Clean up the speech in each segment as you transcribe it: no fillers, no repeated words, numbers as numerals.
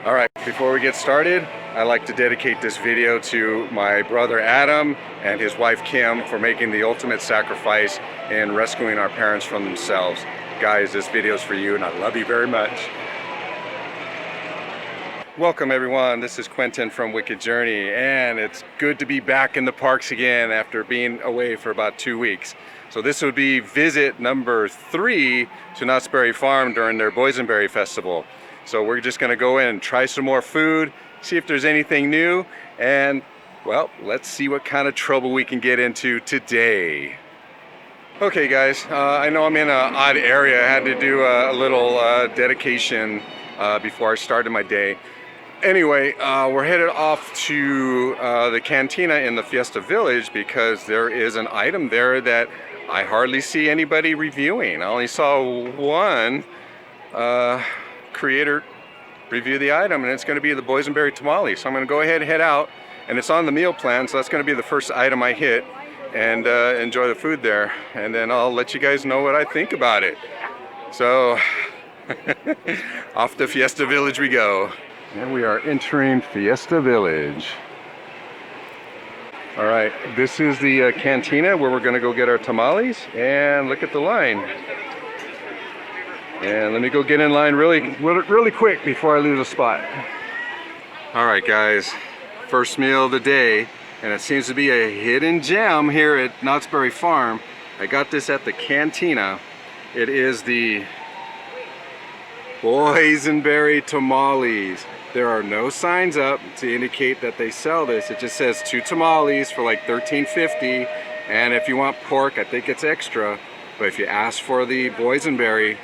All right, before we get started, I'd like to dedicate this video to my brother Adam and his wife Kim for making the ultimate sacrifice in rescuing our parents from themselves. Guys, this video is for you and I love you very much. Welcome everyone, this is Quentin from Wicked Journey, and it's good to be back in the parks again after being away for about 2 weeks. So this would be visit number 3 to Knott's Berry Farm during their Boysenberry Festival. So we're just gonna go in and try some more food, see if there's anything new, and well, let's see what kind of trouble we can get into today. Okay guys, I know I'm in an odd area. I had to do a little dedication before I started my day. Anyway, we're headed off to the cantina in the Fiesta village because there is an item there that I hardly see anybody reviewing. I only saw one creator review the item, and it's going to be the Boysenberry Tamales. So I'm going to go ahead and head out, and it's on the meal plan, so that's going to be the first item I hit, and enjoy the food there, and then I'll let you guys know what I think about it. So off to Fiesta Village we go. And we are entering Fiesta Village. All right, this is the cantina where we're going to go get our tamales, and look at the line. And let me go get in line really quick before I lose a spot. All right guys, first meal of the day, and it seems to be a hidden gem here at Knott's Berry Farm. I got this at the cantina. It is the Boysenberry Tamales. There are no signs up to indicate that they sell this. It just says 2 tamales for like $13.50, and if you want pork, I think it's extra. But if you ask for the Boysenberry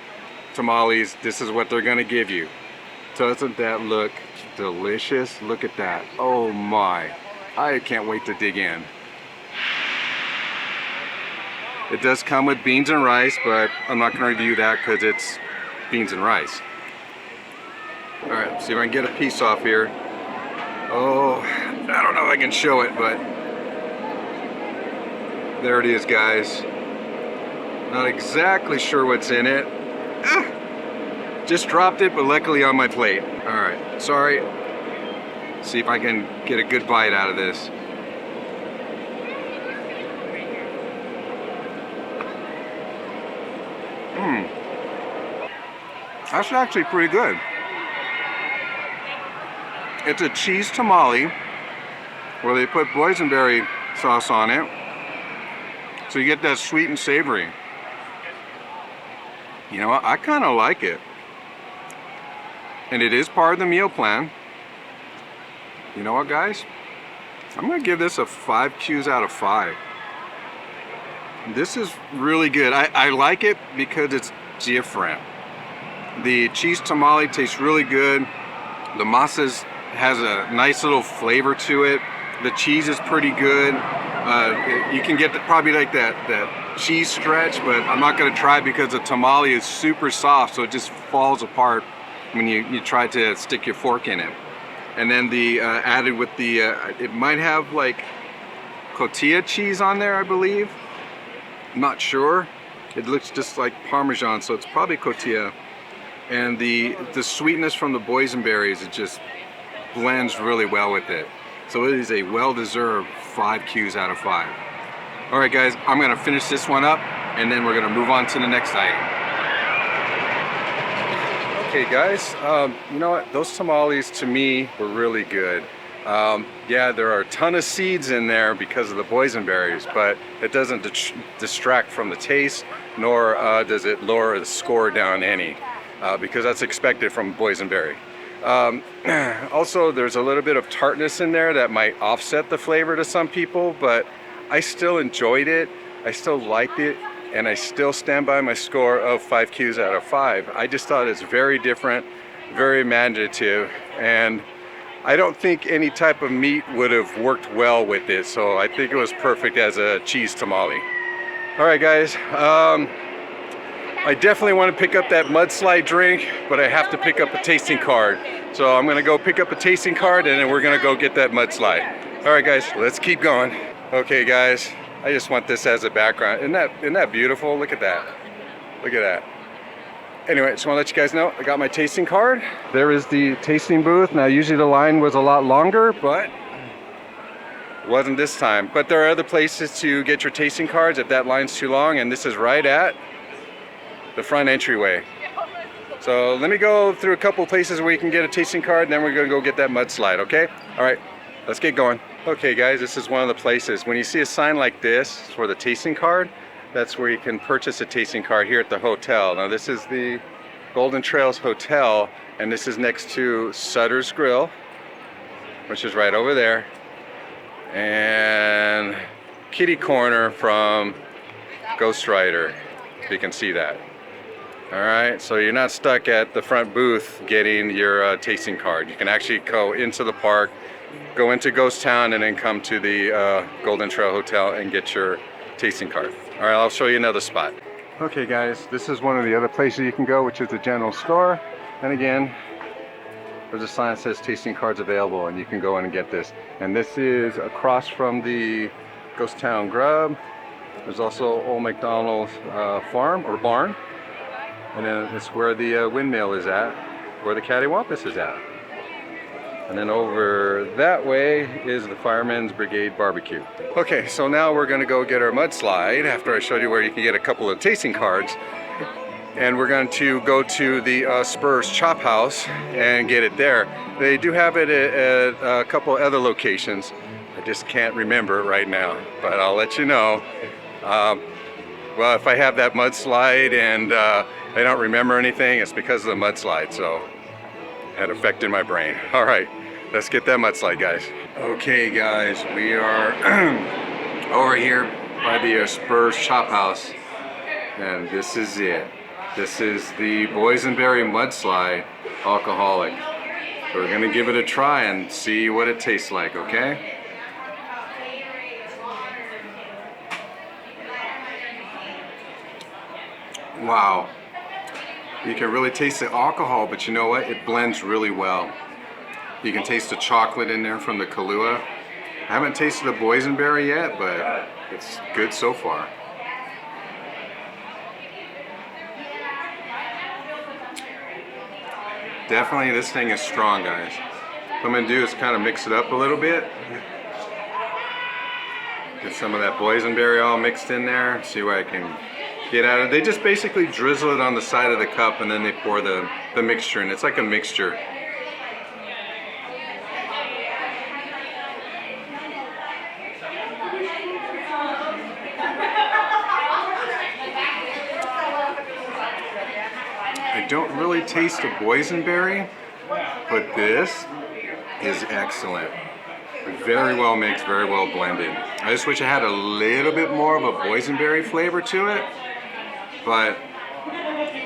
tamales, this is what they're gonna give you. Doesn't that look delicious? Look at that. Oh my, I can't wait to dig in. It does come with beans and rice, but I'm not gonna review that because it's beans and rice. All right, let's see if I can get a piece off here. Oh, I don't know if I can show it, but there it is, guys. Not exactly sure what's in it. Just dropped it, but luckily on my plate. All right, sorry. See if I can get a good bite out of this. That's actually pretty good. It's a cheese tamale where they put boysenberry sauce on it, so you get that sweet and savory. You know what, I kind of like it. And it is part of the meal plan. You know what guys? I'm gonna give this a 5 Qs out of 5. This is really good. I like it because it's different. The cheese tamale tastes really good. The masa has a nice little flavor to it. The cheese is pretty good. You can get probably like that cheese stretch, but I'm not gonna try it because the tamale is super soft, so it just falls apart when you try to stick your fork in it. And then the added with the, it might have like cotija cheese on there, I believe. I'm not sure. It looks just like Parmesan, so it's probably cotija. And the sweetness from the boysenberries, it just blends really well with it. So it is a well-deserved 5 Qs out of 5. All right guys, I'm gonna finish this one up and then we're gonna move on to the next item. Okay guys, you know what? Those tamales to me were really good. Yeah, there are a ton of seeds in there because of the boysenberries, but it doesn't distract from the taste, nor does it lower the score down any, because that's expected from boysenberry. Also, there's a little bit of tartness in there that might offset the flavor to some people, but I still enjoyed it, I still liked it, and I still stand by my score of 5 Qs out of 5. I just thought it's very different, very imaginative, and I don't think any type of meat would have worked well with it, so I think it was perfect as a cheese tamale. All right guys, I definitely want to pick up that mudslide drink, but I have to pick up a tasting card. So I'm gonna go pick up a tasting card and then we're gonna go get that mudslide. All right guys, let's keep going. Okay guys, I just want this as a background. Isn't that beautiful? Look at that. Look at that. Anyway, just want to let you guys know I got my tasting card. There is the tasting booth. Now usually the line was a lot longer, but it wasn't this time. But there are other places to get your tasting cards if that line's too long, and this is right at the front entryway. So let me go through a couple places where you can get a tasting card, and then we're gonna go get that mudslide, okay? All right, let's get going. Okay guys, this is one of the places. When you see a sign like this for the tasting card, that's where you can purchase a tasting card here at the hotel. Now this is the Golden Trails Hotel, and this is next to Sutter's Grill, which is right over there, and kitty corner from Ghost Rider, if you can see that. All right, so you're not stuck at the front booth getting your tasting card. You can actually go into the park, go into Ghost Town, and then come to the Golden Trail Hotel and get your tasting card. All right, I'll show you another spot. Okay guys, this is one of the other places you can go, which is the general store. And again, there's a sign that says tasting cards available, and you can go in and get this. And this is across from the Ghost Town Grub. There's also Old McDonald's farm or barn. And then it's where the windmill is at, where the Cattywampus is at. And then over that way is the Fireman's Brigade Barbecue. Okay, so now we're gonna go get our mudslide after I showed you where you can get a couple of tasting cards. And we're going to go to the Spurs Chop House and get it there. They do have it at a couple other locations. I just can't remember it right now, but I'll let you know. Well, if I have that mudslide and I don't remember anything, it's because of the mudslide, so it affected my brain. All right, let's get that mudslide, guys. Okay, guys, we are over here by the Spurs Chop House, and this is it. This is the Boysenberry Mudslide alcoholic. So we're gonna give it a try and see what it tastes like, okay? Wow. You can really taste the alcohol, but you know what? It blends really well. You can taste the chocolate in there from the Kahlua. I haven't tasted the boysenberry yet, but it's good so far. Definitely this thing is strong, guys. What I'm gonna do is kind of mix it up a little bit. Get some of that boysenberry all mixed in there, see what I can get out of it. They just basically drizzle it on the side of the cup and then they pour the mixture in. It's like a mixture. I don't really taste the boysenberry, but this is excellent. Very well mixed, very well blended. I just wish I had a little bit more of a boysenberry flavor to it, but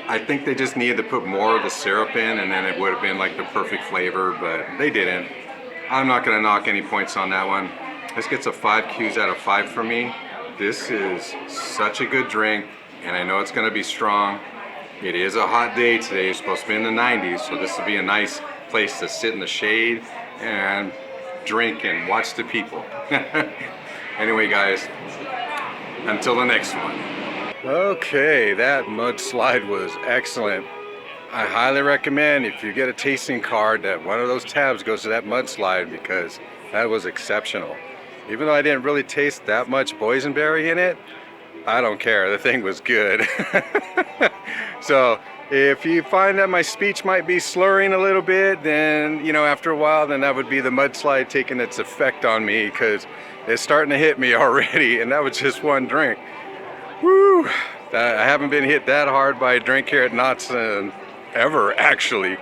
I think they just needed to put more of the syrup in and then it would have been like the perfect flavor, but they didn't. I'm not gonna knock any points on that one. This gets a 5 Qs out of 5 for me. This is such a good drink, and I know it's gonna be strong. It is a hot day today. It's supposed to be in the 90s, so this would be a nice place to sit in the shade and drink and watch the people. Anyway, guys, until the next one. Okay, that mudslide was excellent. I highly recommend, if you get a tasting card, that one of those tabs goes to that mudslide, because that was exceptional. Even though I didn't really taste that much boysenberry in it, I don't care, the thing was good. So if you find that my speech might be slurring a little bit, then, you know, after a while, then that would be the mudslide taking its effect on me, because it's starting to hit me already, and that was just one drink. Woo! I haven't been hit that hard by a drink here at Knott's ever, actually.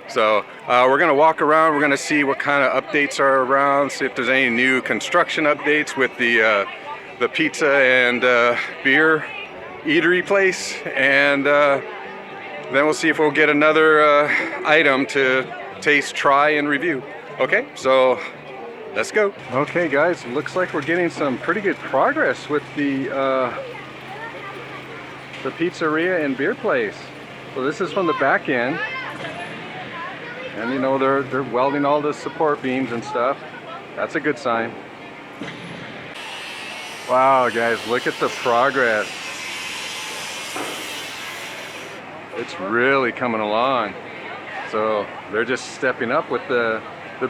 So we're gonna walk around, we're gonna see what kind of updates are around, see if there's any new construction updates with the pizza and beer eatery place, and then we'll see if we'll get another item to taste, try, and review. Okay, so let's go. Okay guys, looks like we're getting some pretty good progress with the pizzeria and beer place. So this is from the back end, and you know, they're welding all the support beams and stuff. That's a good sign. Wow guys, look at the progress. it's really coming along. So they're just stepping up with the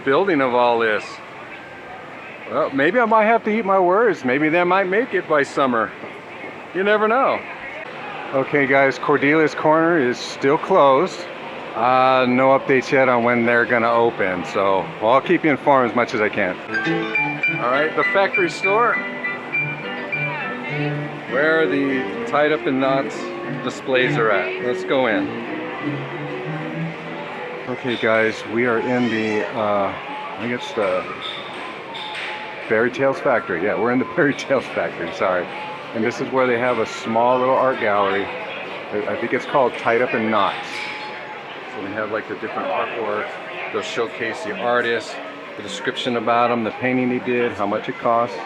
building of all this. Well, maybe I might have to eat my words. Maybe they might make it by summer. You never know. Okay guys, Cordelia's Corner is still closed. No updates yet on when they're gonna open, so I'll keep you informed as much as I can. All right, the factory store, where the tied up in knots displays are at. Let's go in. Okay guys, we are in the, I guess the Fairy Tales factory. Yeah, we're in the Fairy Tales factory, sorry. And this is where they have a small little art gallery. I think it's called Tied Up in Knots. So they have like the different artwork. They'll showcase the artist, the description about him, the painting he did, how much it costs.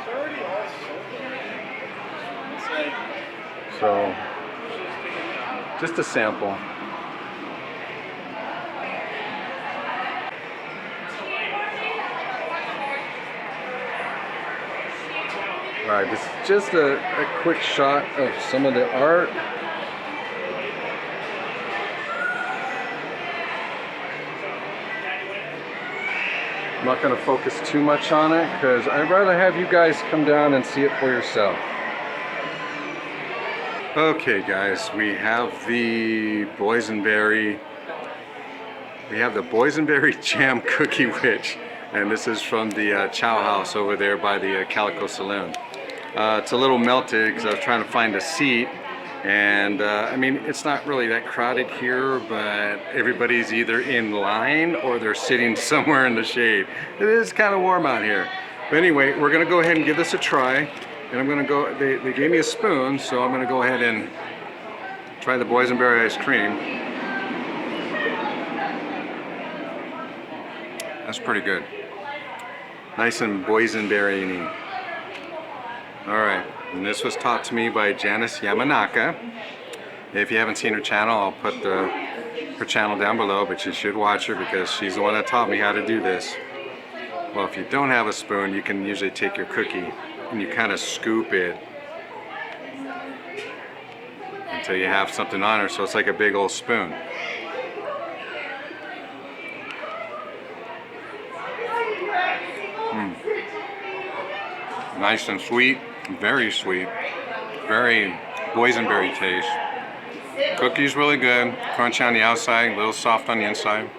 So, just a sample. Alright, this is just a quick shot of some of the art. I'm not going to focus too much on it because I'd rather have you guys come down and see it for yourself. Okay guys, we have the Boysenberry Jam Cookiewich, and this is from the Chow House over there by the Calico Saloon. It's a little melted because I was trying to find a seat, and I mean, it's not really that crowded here, but everybody's either in line or they're sitting somewhere in the shade. It is kind of warm out here. But anyway, we're gonna go ahead and give this a try, and I'm gonna go, they gave me a spoon, so I'm gonna go ahead and try the boysenberry ice cream. That's pretty good. Nice and boysenberry-y. Alright, and this was taught to me by Janice Yamanaka. If you haven't seen her channel, I'll put her channel down below, but you should watch her because she's the one that taught me how to do this. Well, if you don't have a spoon, you can usually take your cookie and you kind of scoop it until you have something on her, so it's like a big old spoon. Nice and sweet, very boysenberry taste. Cookie's really good, crunchy on the outside, a little soft on the inside.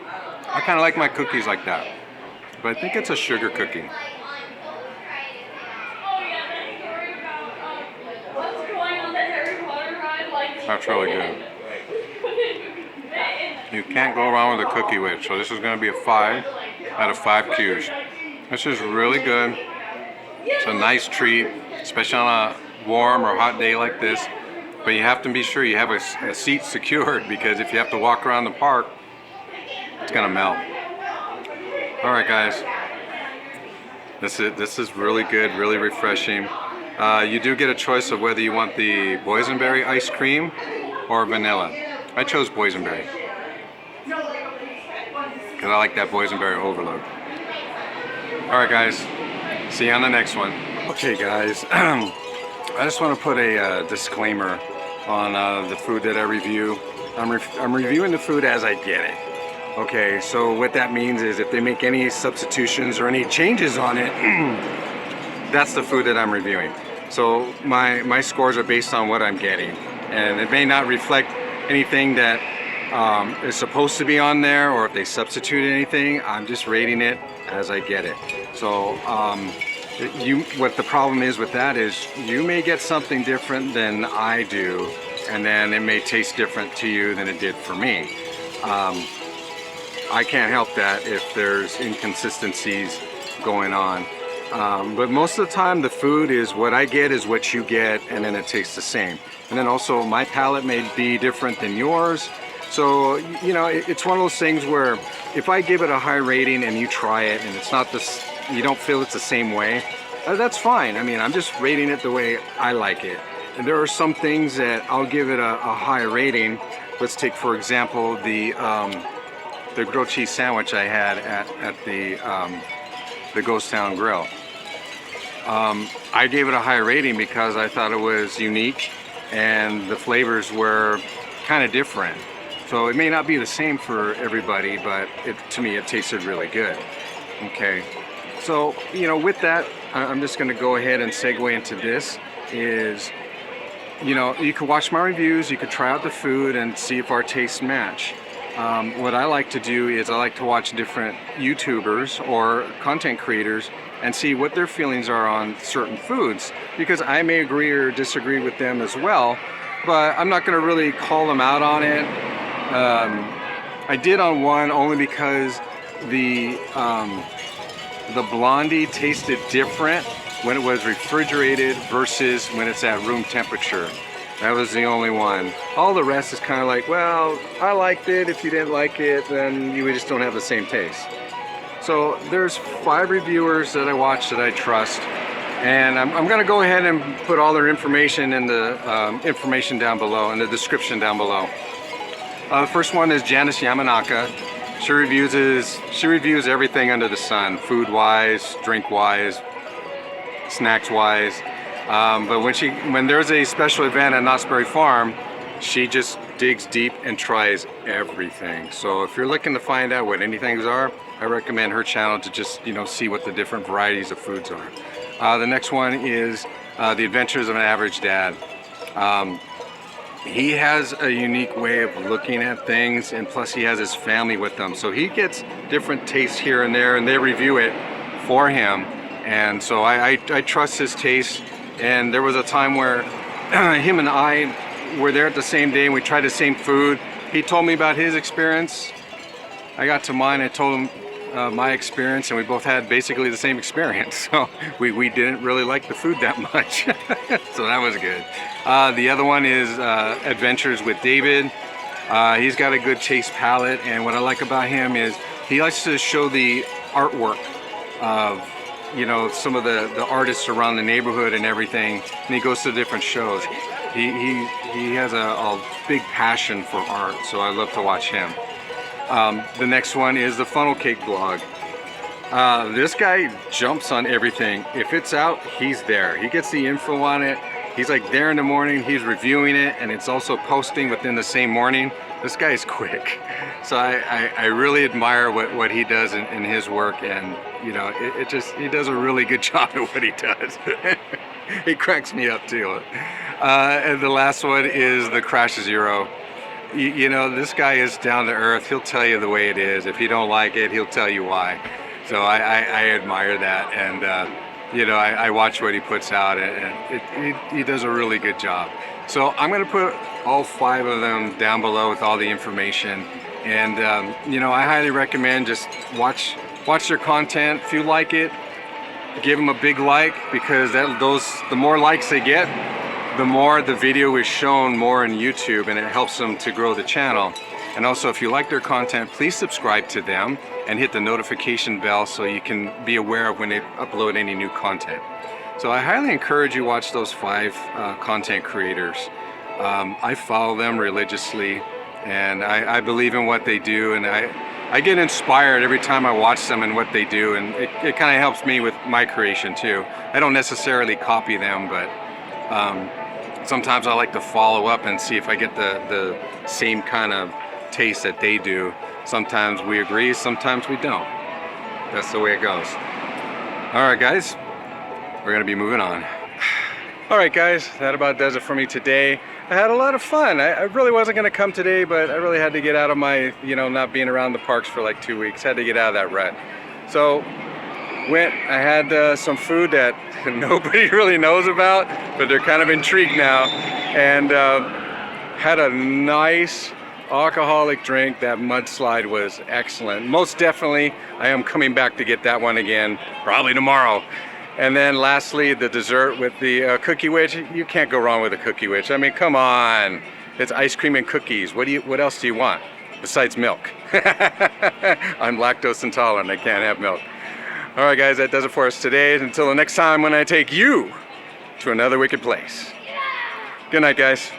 I kind of like my cookies like that, but I think it's a sugar cookie. That's really good. You can't go wrong with a Cookiewich, so this is going to be a 5 out of 5 Qs. This is really good. It's a nice treat, especially on a warm or hot day like this. But you have to be sure you have a seat secured, because if you have to walk around the park, it's gonna melt. All right, guys. This is really good, really refreshing. You do get a choice of whether you want the boysenberry ice cream or vanilla. I chose boysenberry because I like that boysenberry overload. All right, guys. See you on the next one. Okay guys, I just want to put a disclaimer on the food that I review. I'm reviewing the food as I get it. Okay, so what that means is if they make any substitutions or any changes on it, that's the food that I'm reviewing. So my scores are based on what I'm getting. And it may not reflect anything that is supposed to be on there, or if they substitute anything. I'm just rating it as I get it. So what the problem is with that is you may get something different than I do, and then it may taste different to you than it did for me. I can't help that if there's inconsistencies going on. But most of the time the food is what I get is what you get, and then it tastes the same. And then also my palate may be different than yours. So, you know, it's one of those things where if I give it a high rating and you try it and it's not this, you don't feel it's the same way, that's fine. I mean, I'm just rating it the way I like it. And there are some things that I'll give it a high rating. Let's take, for example, the grilled cheese sandwich I had at the Ghost Town Grill. I gave it a high rating because I thought it was unique and the flavors were kind of different. So it may not be the same for everybody, but to me it tasted really good. Okay, so with that, I'm just going to go ahead and segue into this. Is you can watch my reviews, you could try out the food and see if our tastes match. What I like to do is I like to watch different YouTubers or content creators and see what their feelings are on certain foods, because I may agree or disagree with them as well, but I'm not going to really call them out on it. I did on one only because the blondie tasted different when it was refrigerated versus when it's at room temperature. That was the only one. All the rest is kind of like, well, I liked it. If you didn't like it, then you just don't have the same taste. So there's 5 reviewers that I watch that I trust, and I'm going to go ahead and put all their information in the information down below, in the description down below. The first one is Janice Yamanaka. She reviews everything under the sun, food-wise, drink-wise, snacks-wise. But when there's a special event at Knott's Berry Farm, she just digs deep and tries everything. So if you're looking to find out what anything are, I recommend her channel to just see what the different varieties of foods are. The next one is The Adventures of an Average Dad. He has a unique way of looking at things, and plus he has his family with him, so he gets different tastes here and there, and they review it for him. And so I trust his taste. And there was a time where him and I were there at the same day and we tried the same food. He told me about his experience. I got to mine, I told him my experience, and we both had basically the same experience. So we didn't really like the food that much. So that was good. The other one is Adventures with David. He's got a good taste palette, and what I like about him is he likes to show the artwork of some of the artists around the neighborhood and everything, and he goes to different shows. He has a big passion for art, so I love to watch him. The next one is the Funnel Cake Blog. This guy jumps on everything. If it's out, he's there. He gets the info on it. He's like there in the morning, he's reviewing it, and it's also posting within the same morning. This guy is quick. So I really admire what he does in his work, and he does a really good job at what he does. He cracks me up too. And the last one is the Crash Zero. This guy is down to earth. He'll tell you the way it is. If you don't like it, he'll tell you why. So I admire that, and I watch what he puts out, and he does a really good job. So I'm going to put all 5 of them down below with all the information, and I highly recommend just watch their content. If you like it, give them a big like, because the more likes they get, the more the video is shown more in YouTube, and it helps them to grow the channel. And also, if you like their content, please subscribe to them and hit the notification bell so you can be aware of when they upload any new content. So I highly encourage you watch those 5 content creators. I follow them religiously, and I believe in what they do, and I get inspired every time I watch them and what they do, and it kind of helps me with my creation too. I don't necessarily copy them, but sometimes I like to follow up and see if I get the same kind of taste that they do. Sometimes we agree, sometimes we don't. That's the way it goes. Alright guys, we're gonna be moving on. Alright guys, that about does it for me today. I had a lot of fun. I really wasn't gonna come today, but I really had to get out of my, not being around the parks for like 2 weeks. Had to get out of that rut. So I had some food that nobody really knows about, but they're kind of intrigued now, and had a nice alcoholic drink. That mudslide was excellent. Most definitely I am coming back to get that one again, probably tomorrow. And then lastly, the dessert with the Cookiewich. You can't go wrong with a Cookiewich. I mean, come on, it's ice cream and cookies. What else do you want besides milk? I'm lactose intolerant, I can't have milk. Alright guys, that does it for us today. Until the next time when I take you to another wicked place. Good night guys.